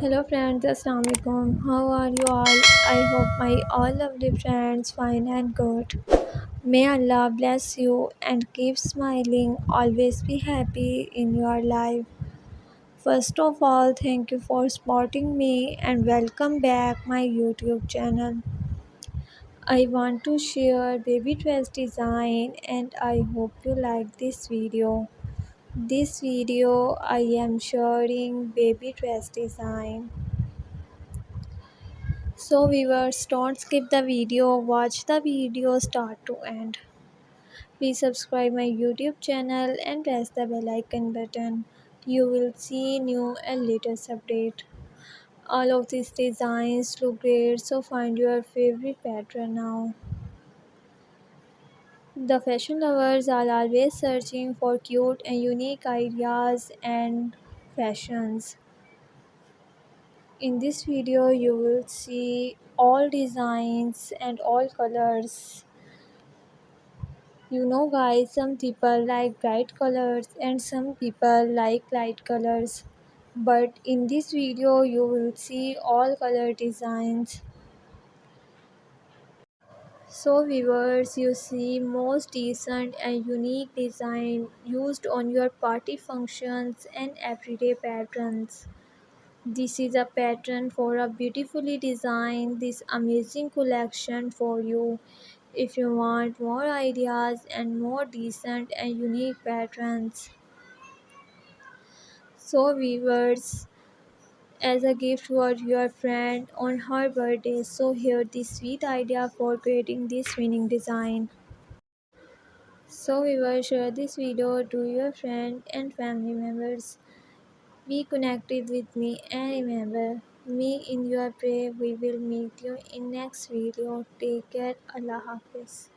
Hello friends, Assalamu alaikum. How are you all? I hope my all lovely friends fine and good. May Allah bless you and keep smiling. Always be happy in your life. First of all, thank you for supporting me and welcome back my YouTube channel. I want to share baby dress design and I hope you like this video. This video I am sharing baby dress design. So viewers, don't skip the video, watch the video start to end. Please subscribe my YouTube channel and press the bell icon button. You will see new and latest update. All of these designs look great, so find your favorite pattern now. The fashion lovers are always searching for cute and unique ideas and fashions. In this video you will see all designs and all colors. You know guys, some people like bright colors and some people like light colors. But in this video you will see all color designs. So viewers, you see most decent and unique design used on your party functions and everyday patterns. This is a pattern for a beautifully designed this amazing collection for you. If you want more ideas and more decent and unique patterns. So viewers, as a gift for your friend on her birthday, so here the sweet idea for creating this winning design. So viewers, share this video to your friend and family members. Be connected with me and remember me in your prayer. We will meet you in next video. Take care. Allah Hafiz.